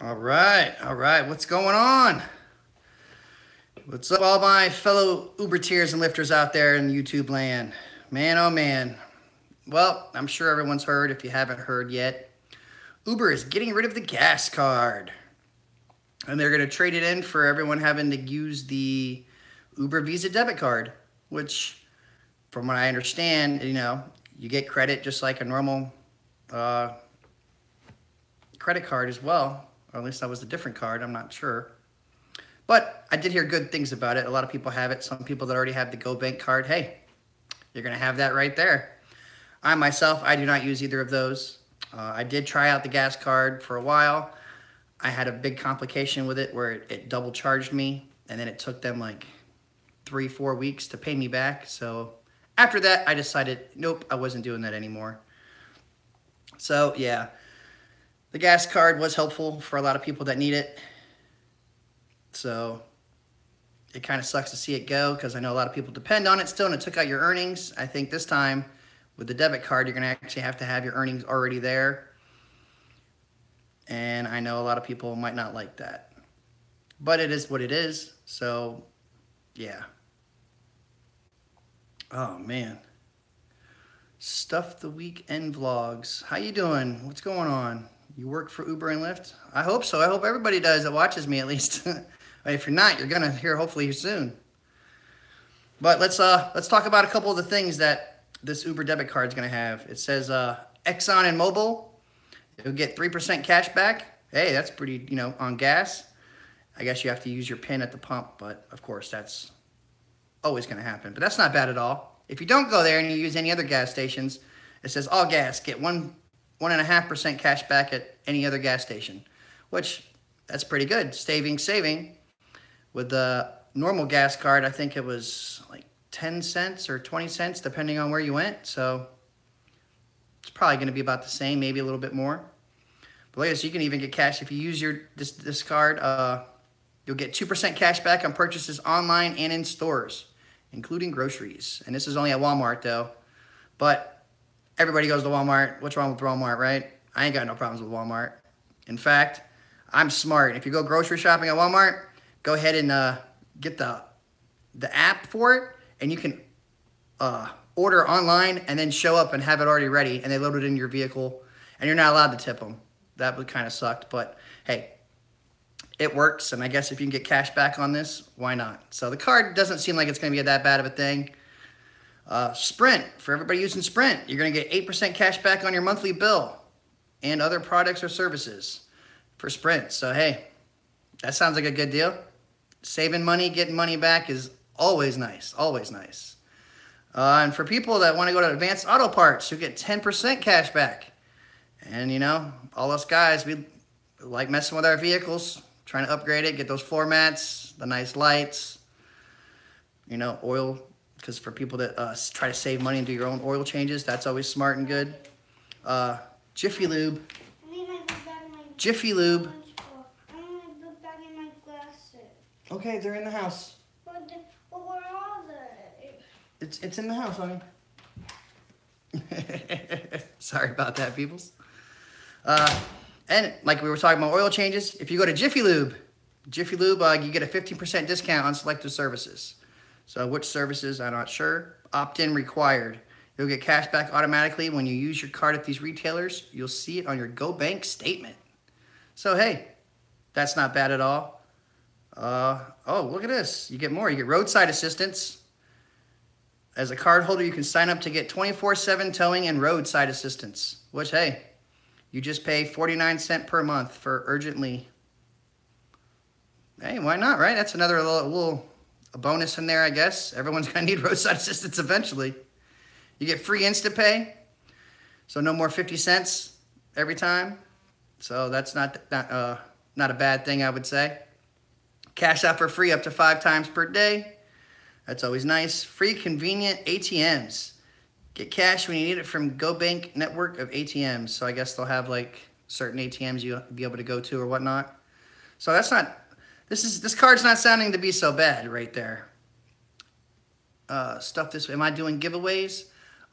All right. What's going on? What's up, all my fellow Uber tiers and lifters out there in YouTube land? Man, oh man. Well, I'm sure everyone's heard. If you haven't heard yet, Uber is getting rid of the gas card. And they're going to trade it in for everyone having to use the Uber Visa debit card, which, from what I understand, you get credit just like a normal uh, credit card as well. Or at least that was a different card. I'm not sure. But I did hear good things about it. A lot of people have it. Some people that already have the GoBank card, hey, you're going to have that right there. I myself, I do not use either of those. I did try out the gas card for a while. I had a big complication with it where it double charged me, and then it took them like 3-4 weeks to pay me back. So after that, I decided, nope, I wasn't doing that anymore. So yeah, the gas card was helpful for a lot of people that need it. So it kind of sucks to see it go because I know a lot of people depend on it still, and it took out your earnings. I think this time with the debit card, you're going to actually have to have your earnings already there. And I know a lot of people might not like that. But it is what it is. So, yeah. Oh, man. Stuff the Weekend Vlogs. How you doing? What's going on? You work for Uber and Lyft? I hope so. I hope everybody does that watches me at least. If you're not, you're going to hear hopefully soon. But let's talk about a couple of the things that this Uber debit card is going to have. It says Exxon and Mobil. You'll get 3% cash back. Hey, that's pretty, on gas. I guess you have to use your PIN at the pump, but of course that's always going to happen. But that's not bad at all. If you don't go there and you use any other gas stations, it says all gas, get 1.5% cash back at any other gas station, which that's pretty good. Saving. With the normal gas card, I think it was like 10 cents or 20 cents, depending on where you went. So it's probably going to be about the same, maybe a little bit more. But like I said, you can even get cash if you use this card. You'll get 2% cash back on purchases online and in stores, including groceries. And this is only at Walmart, though. But everybody goes to Walmart. What's wrong with Walmart, right? I ain't got no problems with Walmart. In fact, I'm smart. If you go grocery shopping at Walmart, go ahead and get the app for it, and you can order online and then show up and have it already ready, and they load it in your vehicle, and you're not allowed to tip them. That would kind of sucked, but hey, it works, and I guess if you can get cash back on this, why not? So the card doesn't seem like it's going to be that bad of a thing. Sprint, for everybody using Sprint, you're going to get 8% cash back on your monthly bill and other products or services for Sprint. So hey, that sounds like a good deal. Saving money, getting money back is always nice, always nice. And for people that want to go to Advanced Auto Parts, you get 10% cash back. And, all us guys, we like messing with our vehicles, trying to upgrade it, get those floor mats, the nice lights, oil, because for people that try to save money and do your own oil changes, that's always smart and good. Jiffy Lube. Jiffy Lube. Okay, they're in the house. But where are they? It's in the house, honey. Sorry about that, peoples. And like we were talking about oil changes, if you go to Jiffy Lube, you get a 15% discount on selected services. So which services, I'm not sure. Opt-in required. You'll get cash back automatically when you use your card at these retailers. You'll see it on your GoBank statement. So hey, that's not bad at all. Oh, look at this. You get more. You get roadside assistance. As a card holder, you can sign up to get 24/7 towing and roadside assistance, which, hey, you just pay 49 cents per month for urgently. Hey, why not, right? That's another little a bonus in there, I guess. Everyone's going to need roadside assistance eventually. You get free InstaPay, so no more 50 cents every time. So that's not a bad thing, I would say. Cash out for free up to 5 times per day. That's always nice. Free convenient ATMs. Get cash when you need it from GoBank network of ATMs. So I guess they'll have like certain ATMs you'll be able to go to or whatnot. So this card's not sounding to be so bad right there. Am I doing giveaways?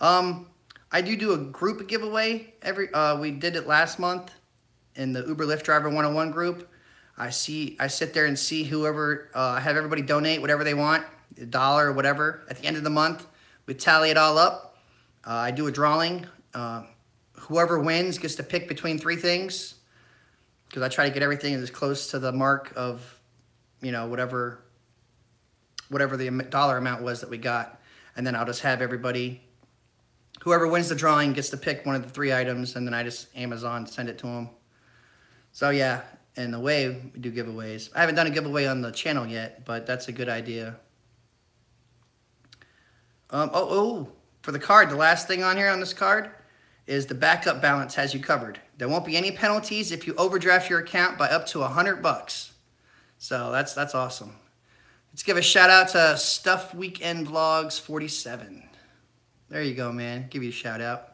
I do a group giveaway we did it last month. in the Uber Lyft Driver 101 group. I sit there and see whoever, I have everybody donate whatever they want, a dollar or whatever. At the end of the month, we tally it all up. I do a drawing. Whoever wins gets to pick between three things, because I try to get everything as close to the mark of, whatever the dollar amount was that we got. And then I'll just have everybody, whoever wins the drawing gets to pick one of the three items, and then I just Amazon send it to them. So yeah, and the way we do giveaways. I haven't done a giveaway on the channel yet, but that's a good idea. For the card, the last thing on here on this card is the backup balance has you covered. There won't be any penalties if you overdraft your account by up to $100. So that's awesome. Let's give a shout out to Stuff Weekend Vlogs 47. There you go, man. Give you a shout out.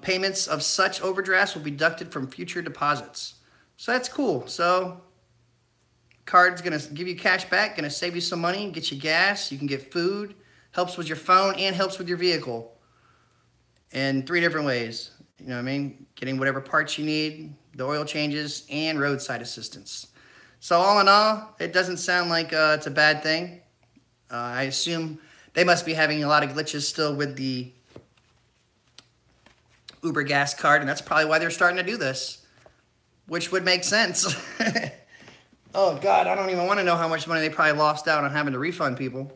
Payments of such overdrafts will be deducted from future deposits. So that's cool. So card's gonna give you cash back, gonna save you some money, get you gas, you can get food, helps with your phone and helps with your vehicle in 3 different ways. You know what I mean? Getting whatever parts you need, the oil changes, and roadside assistance. So all in all, it doesn't sound like it's a bad thing. I assume they must be having a lot of glitches still with the Uber gas card, and that's probably why they're starting to do this, which would make sense. Oh God, I don't even want to know how much money they probably lost out on having to refund people.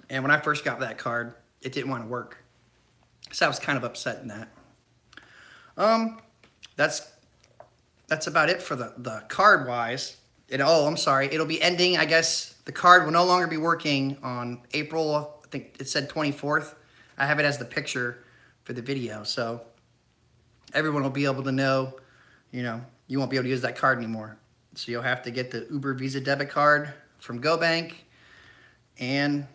And when I first got that card, it didn't want to work. So I was kind of upset in that. That's about it for the card wise. I'm sorry. It'll be ending, I guess the card will no longer be working on April, I think it said 24th. I have it as the picture for the video. So everyone will be able to know, you won't be able to use that card anymore. So you'll have to get the Uber Visa debit card from GoBank, and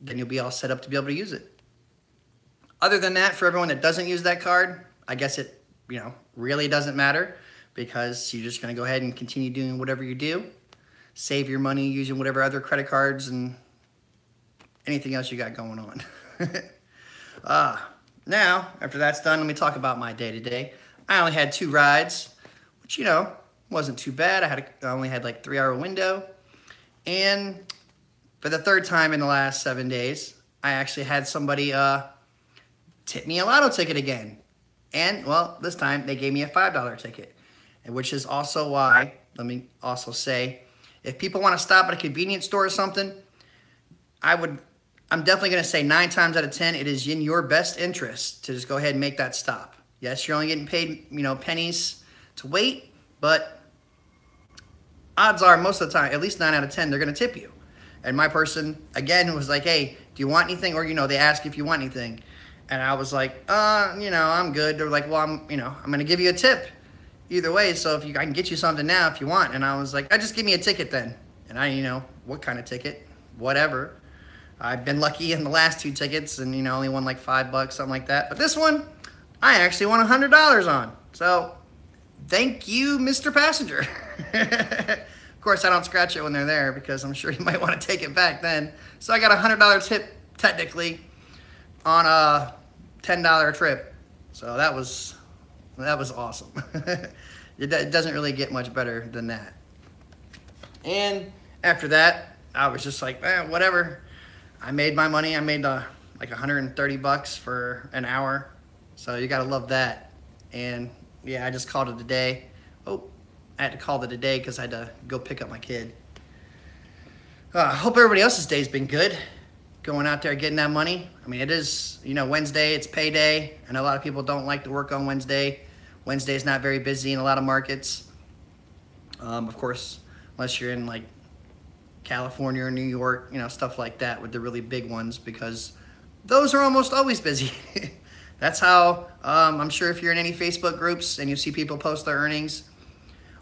then you'll be all set up to be able to use it. Other than that, for everyone that doesn't use that card, I guess it, really doesn't matter, because you're just going to go ahead and continue doing whatever you do. Save your money using whatever other credit cards and anything else you got going on. Now, after that's done, let me talk about my day-to-day. I only had 2 rides, which, wasn't too bad. I only had like 3-hour window. And for the 3rd time in the last 7 days, I actually had somebody tip me a lotto ticket again. And, well, this time they gave me a $5 ticket, which is also why, let me also say, if people want to stop at a convenience store or something, I'm definitely going to say 9 times out of 10, it is in your best interest to just go ahead and make that stop. Yes, you're only getting paid, pennies to wait, but odds are most of the time, at least 9 out of 10, they're going to tip you. And my person, again, was like, hey, do you want anything? Or, they ask if you want anything. And I was like, I'm good. They're like, well, I'm going to give you a tip either way. So I can get you something now if you want. And I was like, just give me a ticket then. And I, what kind of ticket? Whatever. I've been lucky in the last 2 tickets and, only won like $5, something like that. But this one, I actually won $100 on. So thank you, Mr. Passenger. Of course, I don't scratch it when they're there because I'm sure you might want to take it back then. So I got a $100 tip technically on a $10 trip. So that was awesome. It doesn't really get much better than that. And after that, I was just like, whatever. I made my money. I made like $130 for an hour. So you gotta love that. And yeah, I just called it a day. Oh, I had to call it a day because I had to go pick up my kid. Hope everybody else's day's been good. Going out there getting that money. I mean, it is, Wednesday, it's payday. I know a lot of people don't like to work on Wednesday. Wednesday's not very busy in a lot of markets. Of course, unless you're in like California or New York, stuff like that with the really big ones, because those are almost always busy. That's how, I'm sure if you're in any Facebook groups and you see people post their earnings,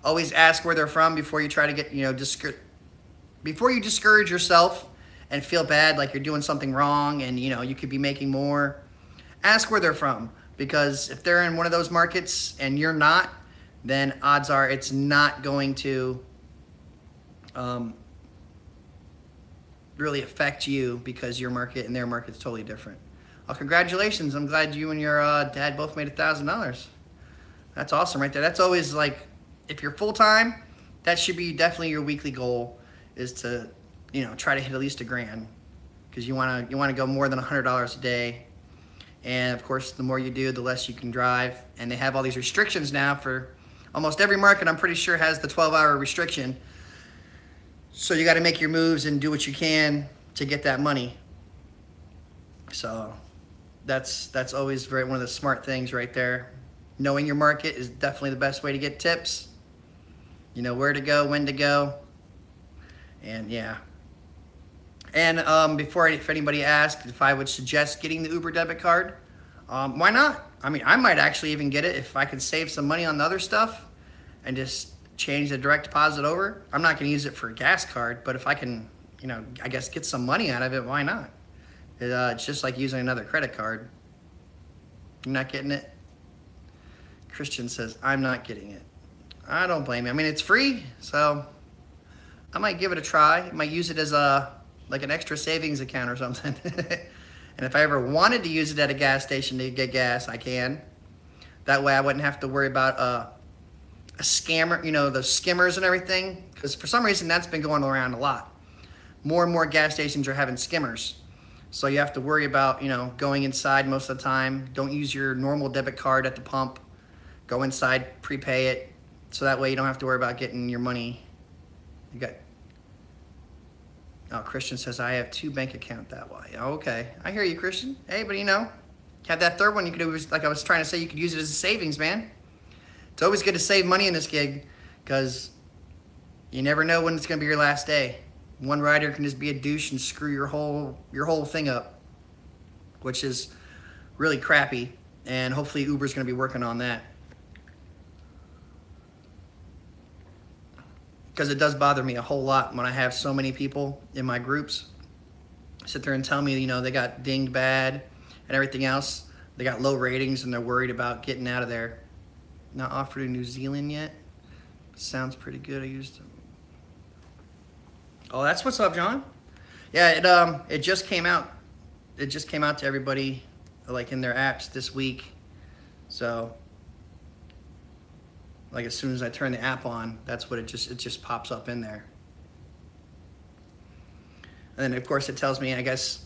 always ask where they're from before you try to get, before you discourage yourself and feel bad like you're doing something wrong and, you could be making more. Ask where they're from, because if they're in one of those markets and you're not, then odds are it's not going to really affect you, because your market and their market's totally different. Well, congratulations. I'm glad you and your dad both made $1,000. That's awesome right there. That's always like, if you're full time, that should be definitely your weekly goal, is to, try to hit at least $1,000, because you want to go more than $100 a day. And of course, the more you do, the less you can drive. And they have all these restrictions now for almost every market. I'm pretty sure has the 12-hour restriction. So you got to make your moves and do what you can to get that money. So that's always one of the smart things right there. Knowing your market is definitely the best way to get tips. You know where to go, when to go, and yeah. And if anybody asked if I would suggest getting the Uber debit card, why not? I mean, I might actually even get it if I could save some money on the other stuff and just change the direct deposit over. I'm not going to use it for a gas card, but if I can, I guess get some money out of it, why not? It's just like using another credit card. You're not getting it? Christian says, I'm not getting it. I don't blame you. I mean, it's free, so I might give it a try. I might use it as like an extra savings account or something. And if I ever wanted to use it at a gas station to get gas, I can. That way I wouldn't have to worry about a scammer, the skimmers and everything. Because for some reason that's been going around a lot. More and more gas stations are having skimmers. So you have to worry about, going inside most of the time. Don't use your normal debit card at the pump. Go inside, prepay it. So that way you don't have to worry about getting your money. Christian says, I have 2 bank accounts that way. Oh, okay. I hear you, Christian. Hey, but have that third one. You could do, like I was trying to say, you could use it as a savings, man. It's always good to save money in this gig, because you never know when it's going to be your last day. One rider can just be a douche and screw your whole thing up, which is really crappy. And hopefully Uber's going to be working on that. Because it does bother me a whole lot when I have so many people in my groups sit there and tell me, they got dinged bad and everything else. They got low ratings and they're worried about getting out of there. Not offered in New Zealand yet. Sounds pretty good. I used them. Oh, that's what's up, John. Yeah, it just came out. It just came out to everybody, like in their apps this week. So, like as soon as I turn the app on, that's what it just pops up in there. And then of course it tells me, I guess,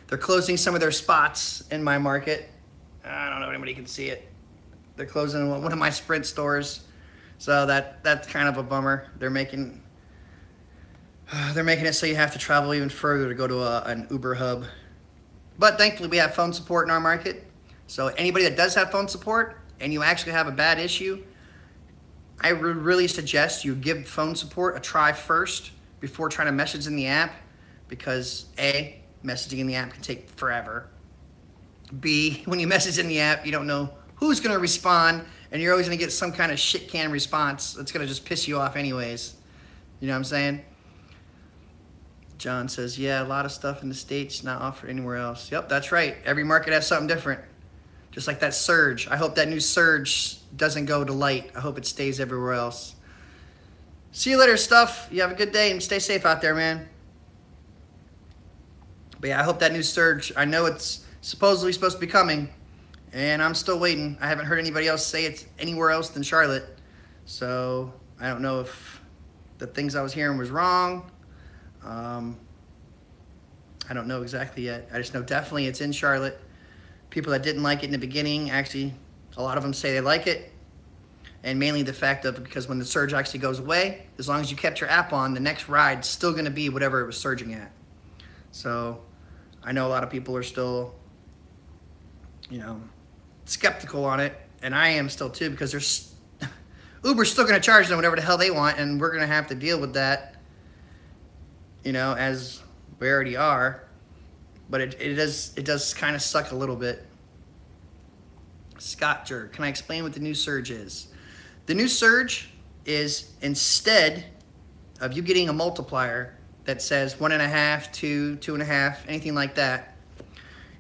they're closing some of their spots in my market. I don't know if anybody can see it. They're closing one of my Sprint stores. So that's kind of a bummer. They're making it so you have to travel even further to go to an Uber hub. But thankfully we have phone support in our market. So anybody that does have phone support and you actually have a bad issue, I would really suggest you give phone support a try first before trying to message in the app, because A, messaging in the app can take forever. B, when you message in the app, you don't know who's going to respond, and you're always going to get some kind of shit can response that's going to just piss you off anyways. You know what I'm saying? John says, yeah, a lot of stuff in the States not offered anywhere else. Yep, that's right. Every market has something different. Just like that Surge. I hope that new Surge doesn't go to light. I hope it stays everywhere else. See you later, Stuff. You have a good day and stay safe out there, man. But yeah, I hope that new Surge, I know it's supposedly supposed to be coming, and I'm still waiting. I haven't heard anybody else say it's anywhere else than Charlotte. So I don't know if the things I was hearing was wrong. I don't know exactly yet. I just know definitely it's in Charlotte. People that didn't like it in the beginning, actually, a lot of them say they like it. And mainly the fact of, because when the surge actually goes away, as long as you kept your app on, the next ride's still going to be whatever it was surging at. So I know a lot of people are still, skeptical on it. And I am still too, because there's Uber's still going to charge them whatever the hell they want, and we're going to have to deal with that, as we already are. But it does kind of suck a little bit. Scott Jerk, can I explain what the new Surge is? The new Surge is, instead of you getting a multiplier that says 1.5, 2, 2.5, anything like that,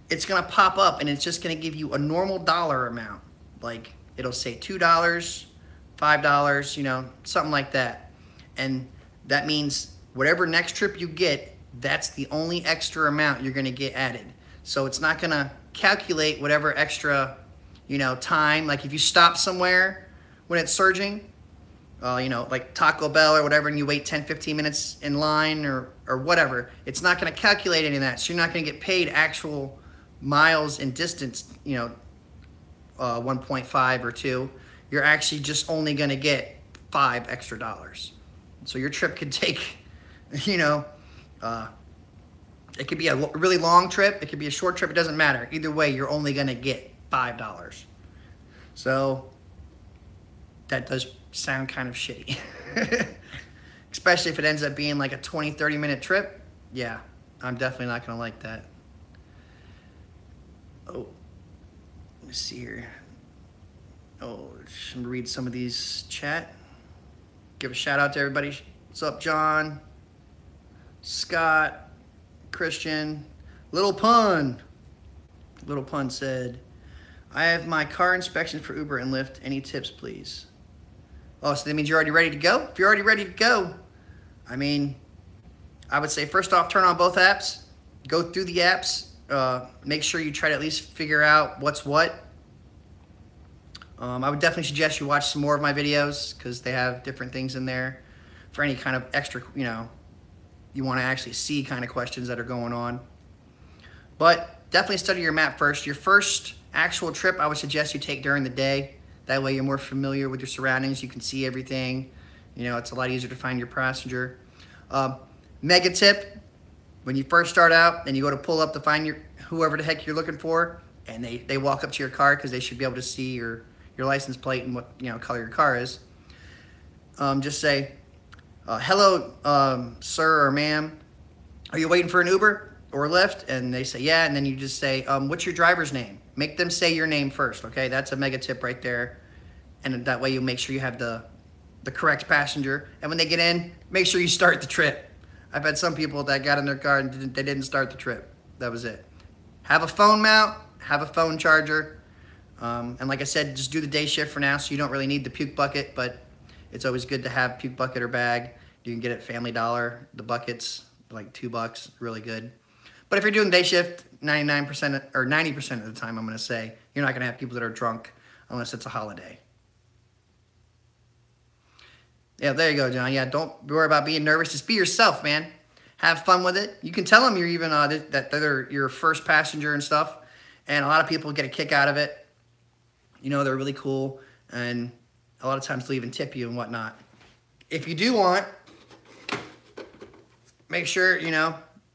it's going to pop up and it's just going to give you a normal dollar amount. Like it'll say $2, $5, something like that. And that means whatever next trip you get, that's the only extra amount you're going to get added. So it's not going to calculate whatever extra, time. Like if you stop somewhere when it's surging, like Taco Bell or whatever, and you wait 10, 15 minutes in line or whatever, it's not going to calculate any of that. So you're not going to get paid actual miles and distance, 1.5 or 2. You're actually just only going to get $5 extra. So your trip could take, it could be a really long trip. It could be a short trip. It doesn't matter. Either way, you're only going to get $5. So that does sound kind of shitty. Especially if it ends up being like a 20, 30-minute trip. Yeah, I'm definitely not going to like that. Oh, let me see here. Oh, I'm going to read some of these chat. Give a shout out to everybody. What's up, John? Scott, Christian, Little Pun. Little Pun said, I have my car inspection for Uber and Lyft. Any tips, please? Oh, so that means you're already ready to go? If you're already ready to go, I would say first off, turn on both apps. Go through the apps. Make sure you try to at least figure out what's what. I would definitely suggest you watch some more of my videos because they have different things in there for any kind of extra, you want to actually see kind of questions that are going on. But definitely study your map first. Your first actual trip, I would suggest you take during the day. That way you're more familiar with your surroundings. You can see everything. It's a lot easier to find your passenger. Mega tip, when you first start out and you go to pull up to find whoever the heck you're looking for, and they walk up to your car because they should be able to see your license plate and what color your car is. Just say, hello, sir or ma'am, are you waiting for an Uber or Lyft? And they say, yeah. And then you just say, what's your driver's name? Make them say your name first, okay? That's a mega tip right there. And that way you make sure you have the correct passenger. And when they get in, make sure you start the trip. I've had some people that got in their car and they didn't start the trip. That was it. Have a phone mount, have a phone charger. And like I said, just do the day shift for now, so you don't really need the puke bucket, but it's always good to have puke bucket or bag. You can get it at Family Dollar. The buckets, like $2, really good. But if you're doing day shift, 99% or 90% of the time, I'm going to say, you're not going to have people that are drunk unless it's a holiday. Yeah, there you go, John. Yeah, don't worry about being nervous. Just be yourself, man. Have fun with it. You can tell them you're even that they're your first passenger and stuff. And a lot of people get a kick out of it. They're really cool. And a lot of times they'll even tip you and whatnot. If you do want, make sure,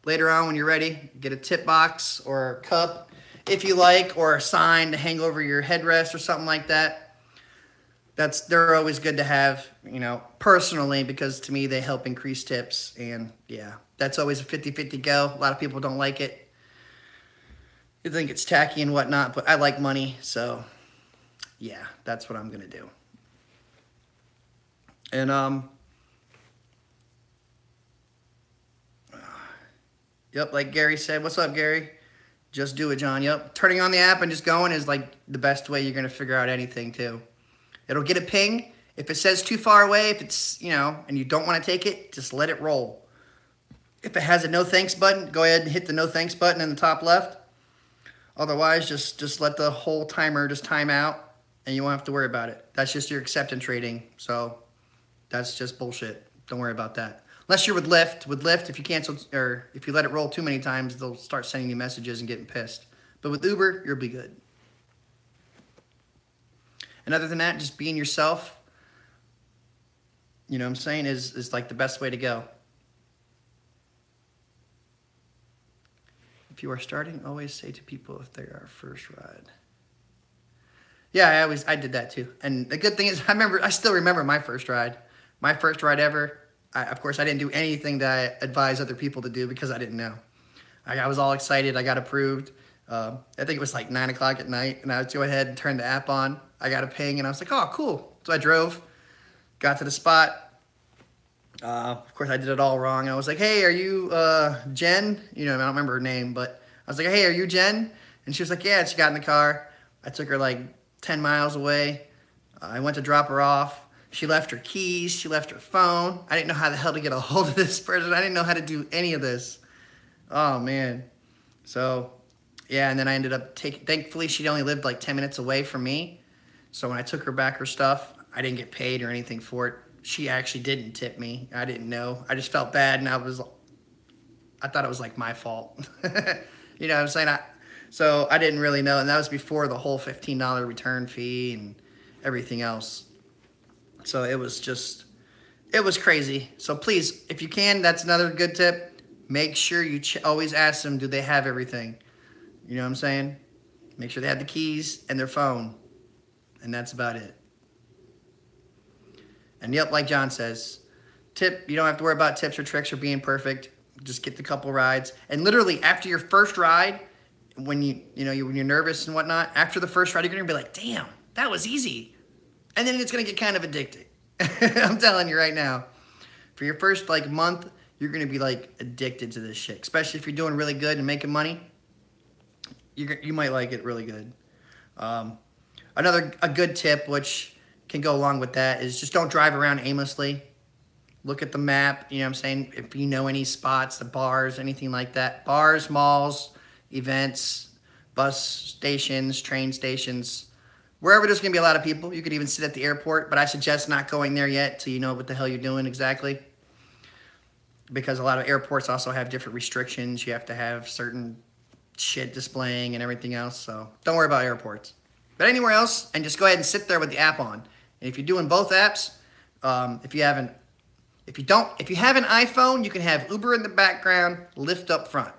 later on when you're ready, get a tip box or a cup if you like, or a sign to hang over your headrest or something like that. They're always good to have, personally, because to me they help increase tips. And yeah, that's always a 50-50 go. A lot of people don't like it. They think it's tacky and whatnot, but I like money, so yeah, that's what I'm gonna do. And yep, like Gary said, what's up, Gary? Just do it, John. Yep, turning on the app and just going is like the best way you're gonna figure out anything too. It'll get a ping. If it says too far away, if it's, and you don't want to take it, just let it roll. If it has a no thanks button, go ahead and hit the no thanks button in the top left. Otherwise, just let the whole timer just time out and you won't have to worry about it. That's just your acceptance rating. So that's just bullshit. Don't worry about that. Unless you're with Lyft. With Lyft, if you cancel or if you let it roll too many times, they'll start sending you messages and getting pissed. But with Uber, you'll be good. And other than that, just being yourself, is like the best way to go. If you are starting, always say to people if they are first ride. Yeah, I did that too. And the good thing is I still remember my first ride. My first ride ever. Of course, I didn't do anything that I advise other people to do because I didn't know. I was all excited. I got approved. I think it was like 9 o'clock at night, and I would go ahead and turn the app on. I got a ping, and I was like, oh, cool. So I drove, got to the spot. Of course, I did it all wrong. I was like, hey, are you Jen? I don't remember her name, but I was like, hey, are you Jen? And she was like, yeah. And she got in the car. I took her like 10 miles away. I went to drop her off. She left her keys. She left her phone. I didn't know how the hell to get a hold of this person. I didn't know how to do any of this. Oh, man. So Yeah, and then I ended up taking. Thankfully, she only lived like 10 minutes away from me, so when I took her back her stuff, I didn't get paid or anything for it. She actually didn't tip me. I didn't know. I just felt bad, and I thought it was like my fault. You know what I'm saying? So I didn't really know, and that was before the whole $15 return fee and everything else. So it was crazy. So please, if you can, that's another good tip. Make sure you always ask them, do they have everything? You know what I'm saying? Make sure they have the keys and their phone. And that's about it. And yep, like John says, tip, you don't have to worry about tips or tricks or being perfect. Just get the couple rides. And literally after your first ride, when when you're nervous and whatnot, after the first ride, you're gonna be like, damn, that was easy. And then it's gonna get kind of addicting. I'm telling you right now. For your first like month, you're gonna be like addicted to this shit. Especially if you're doing really good and making money. You might like it really good. A good tip, which can go along with that, is just don't drive around aimlessly. Look at the map, you know what I'm saying? If you know any spots, the bars, anything like that. Bars, malls, events, bus stations, train stations. Wherever there's going to be a lot of people. You could even sit at the airport, but I suggest not going there yet till you know what the hell you're doing exactly. Because a lot of airports also have different restrictions. You have to have certain shit displaying and everything else. So don't worry about airports. But anywhere else, and just go ahead and sit there with the app on. And if you're doing both apps, if you have an iPhone, you can have Uber in the background, Lyft up front.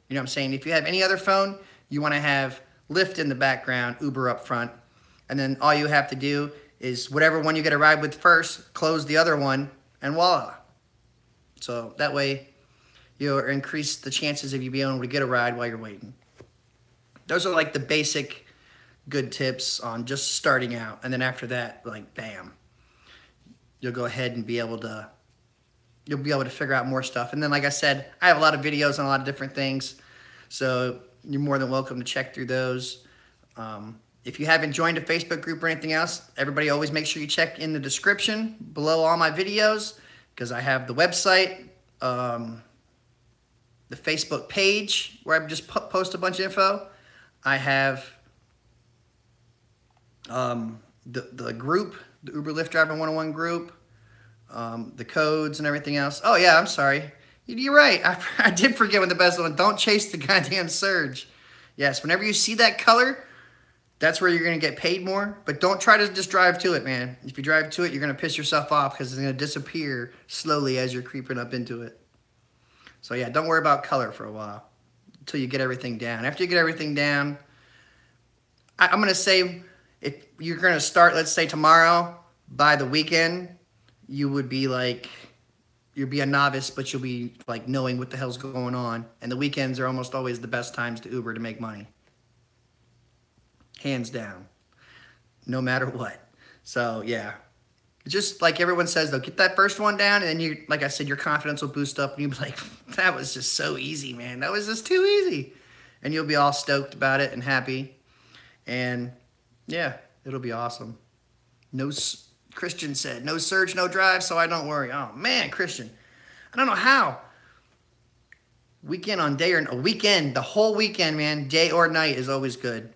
You know what I'm saying? If you have any other phone, you want to have Lyft in the background, Uber up front. And then all you have to do is whatever one you get a ride with first, close the other one, and voila. So that way you'll increase the chances of you being able to get a ride while you're waiting. Those are like the basic good tips on just starting out. And then after that, like, bam. You'll go ahead and you'll be able to figure out more stuff. And then, like I said, I have a lot of videos on a lot of different things. So you're more than welcome to check through those. If you haven't joined a Facebook group or anything else, everybody always make sure you check in the description below all my videos, because I have the website, the Facebook page where I just post a bunch of info. I have the group, the Uber Lyft Driver 101 group, the codes and everything else. Oh yeah, I'm sorry. You're right. I did forget one of the best one. Don't chase the goddamn surge. Yes, whenever you see that color, that's where you're going to get paid more. But don't try to just drive to it, man. If you drive to it, you're going to piss yourself off because it's going to disappear slowly as you're creeping up into it. So yeah, don't worry about color for a while until you get everything down. After you get everything down, I'm going to say if you're going to start, let's say tomorrow, by the weekend, you would be like, you'll be a novice, but you'll be like knowing what the hell's going on. And the weekends are almost always the best times to Uber to make money. Hands down. No matter what. So yeah. Just like everyone says though, get that first one down and then you, like I said, your confidence will boost up and you'll be like, that was just so easy, man. That was just too easy. And you'll be all stoked about it and happy. And yeah, it'll be awesome. Christian said, no surge, no drive, so I don't worry. Oh, man, Christian. I don't know how. Weekend on day or a weekend, the whole weekend, man, day or night is always good.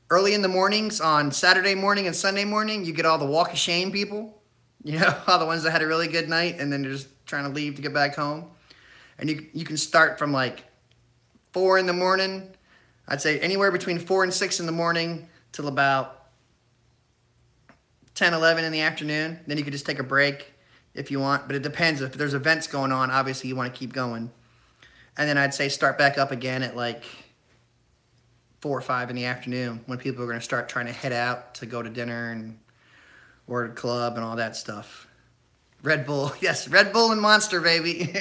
Early in the mornings on Saturday morning and Sunday morning, you get all the walk of shame people. You know, all the ones that had a really good night and then they're just trying to leave to get back home. And you can start from like 4 in the morning. I'd say anywhere between 4 and 6 in the morning till about 10, 11 in the afternoon. Then you could just take a break if you want. But it depends. If there's events going on, obviously you want to keep going. And then I'd say start back up again at like 4 or 5 in the afternoon when people are going to start trying to head out to go to dinner and or to club and all that stuff. Red Bull. Yes, Red Bull and Monster, baby.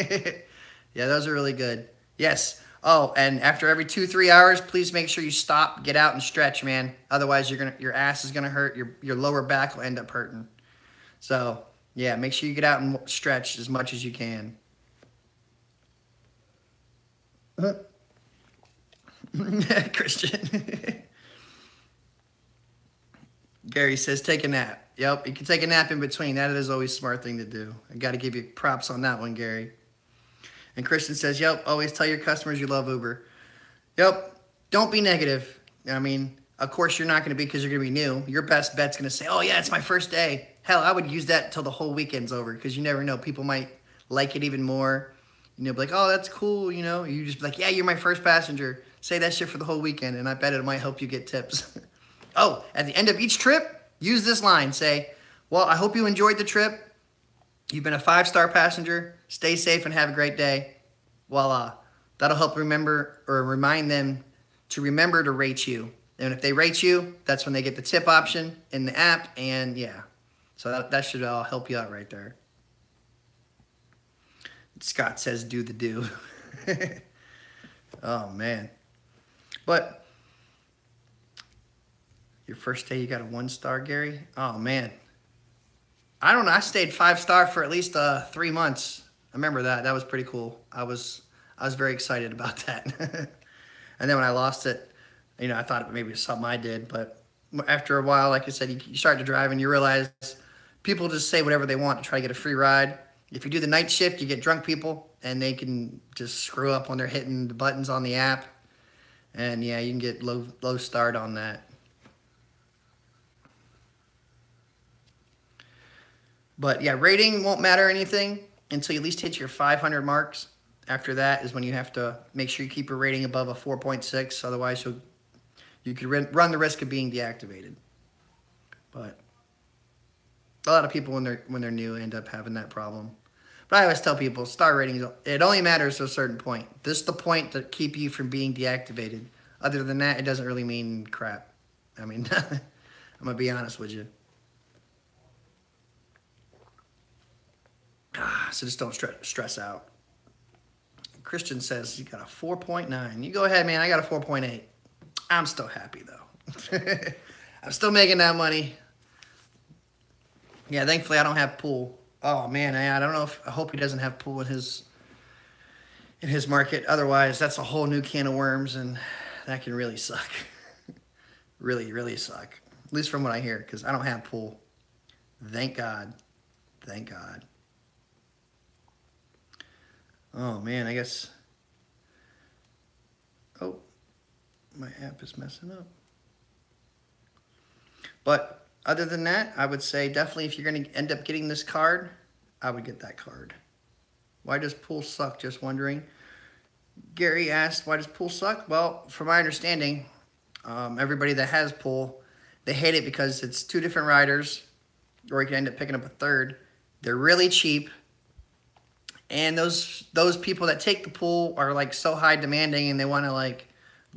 Yeah, those are really good. Yes. Oh, and after every 2-3 hours, please make sure you stop, get out, and stretch, man. Otherwise, your ass is gonna hurt. Your lower back will end up hurting. So yeah, make sure you get out and stretch as much as you can. Christian. Gary says take a nap. Yep, you can take a nap in between. That is always a smart thing to do. I got to give you props on that one, Gary. And Christian says, yep, always tell your customers you love Uber. Yep, Don't be negative. I mean, of course you're not going to be because you're going to be new. Your best bet's going to say, "Oh yeah, it's my first day." Hell, I would use that until the whole weekend's over because you never know. People might like it even more. You know, be like, "Oh, that's cool." You know, you just be like, "Yeah, you're my first passenger." Say that shit for the whole weekend, and I bet it might help you get tips. Oh, at the end of each trip, use this line. Say, "Well, I hope you enjoyed the trip. You've been a 5-star passenger. Stay safe and have a great day." Voila. That'll help remember or remind them to remember to rate you. And if they rate you, that's when they get the tip option in the app. And yeah, so that should all help you out right there. Scott says, do the do. Oh, man. But your first day, you got a 1-star, Gary? Oh, man. I don't know. I stayed 5-star for at least 3 months. I remember that. That was pretty cool. I was very excited about that. And then when I lost it, you know, I thought maybe it was something I did. But after a while, like I said, you start to drive and you realize people just say whatever they want to try to get a free ride. If you do the night shift, you get drunk people, and they can just screw up when they're hitting the buttons on the app. And yeah, you can get low start on that. But yeah, rating won't matter anything until you at least hit your 500 marks. After that is when you have to make sure you keep your rating above a 4.6. Otherwise, you could run the risk of being deactivated. But a lot of people when they're new end up having that problem. But I always tell people star ratings, it only matters to a certain point. This is the point to keep you from being deactivated. Other than that, it doesn't really mean crap. I mean, I'm gonna be honest with you. So just don't stress out. Christian says you got a 4.9. You go ahead, man. I got a 4.8. I'm still happy though. I'm still making that money. Yeah, thankfully I don't have pool. Oh man, I don't know if I hope he doesn't have pool in his market. Otherwise, that's a whole new can of worms, and that can really suck. Really, really suck. At least from what I hear, because I don't have pool. Thank God. Thank God. Oh man, I guess. Oh, my app is messing up. But other than that, I would say definitely if you're going to end up getting this card, I would get that card. Why does pool suck? Just wondering. Gary asked, why does pool suck? Well, from my understanding, everybody that has pool, they hate it because it's 2 different riders, or you can end up picking up a third. They're really cheap. And those people that take the pool are like so high demanding, and they want to like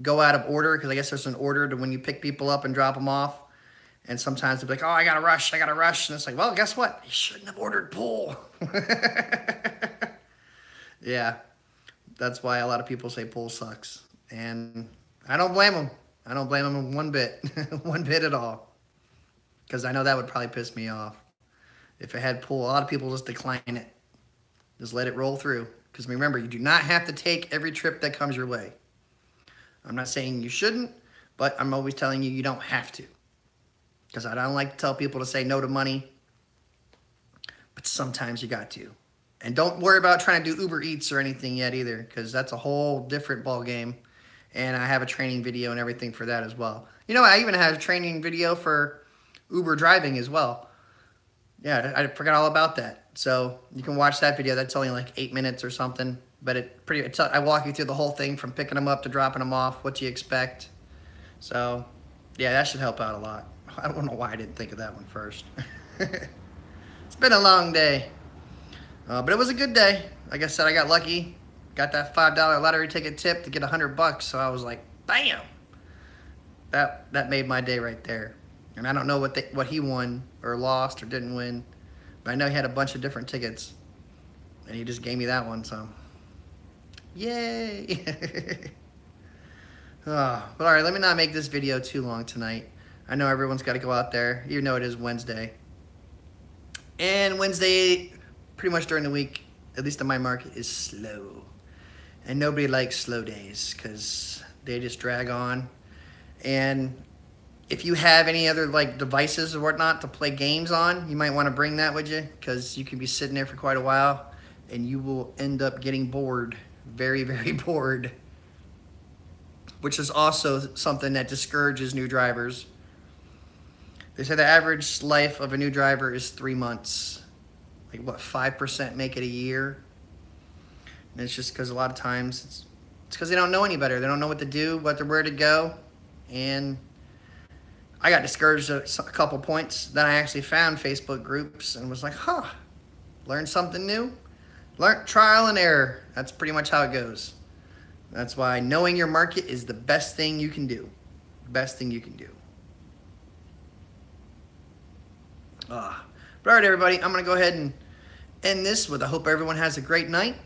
go out of order because I guess there's an order to when you pick people up and drop them off. And sometimes they'll be like, "Oh, I gotta rush. And it's like, well, guess what? You shouldn't have ordered pool. Yeah, that's why a lot of people say pool sucks. And I don't blame them. I don't blame them one bit. One bit at all. Because I know that would probably piss me off. If it had pool, a lot of people just decline it. Just let it roll through. Because remember, you do not have to take every trip that comes your way. I'm not saying you shouldn't, but I'm always telling you don't have to. Because I don't like to tell people to say no to money. But sometimes you got to. And don't worry about trying to do Uber Eats or anything yet either. Because that's a whole different ball game. And I have a training video and everything for that as well. You know, I even have a training video for Uber driving as well. Yeah, I forgot all about that. So you can watch that video. That's only like 8 minutes or something. But I walk you through the whole thing from picking them up to dropping them off, what you expect. So, yeah, that should help out a lot. I don't know why I didn't think of that one first. It's been a long day. But it was a good day. Like I said, I got lucky. Got that $5 lottery ticket tip to get $100. So I was like, bam! That made my day right there. And I don't know what he won or lost or didn't win. But I know he had a bunch of different tickets. And he just gave me that one, so. Yay! But all right, let me not make this video too long tonight. I know everyone's got to go out there, even though it is Wednesday. And Wednesday, pretty much during the week, at least in my market, is slow. And nobody likes slow days because they just drag on. And if you have any other like devices or whatnot to play games on, you might want to bring that with you because you can be sitting there for quite a while and you will end up getting bored. Very, very bored. which is also something that discourages new drivers. They say the average life of a new driver is 3 months. Like what, 5% make it a year? And it's just because a lot of times it's because they don't know any better. They don't know what to do, where to go. And I got discouraged at a couple points. Then I actually found Facebook groups and was like, learn something new. Learn trial and error. That's pretty much how it goes. That's why knowing your market is the best thing you can do. Best thing you can do. But all right, everybody, I'm going to go ahead and end this with I hope everyone has a great night.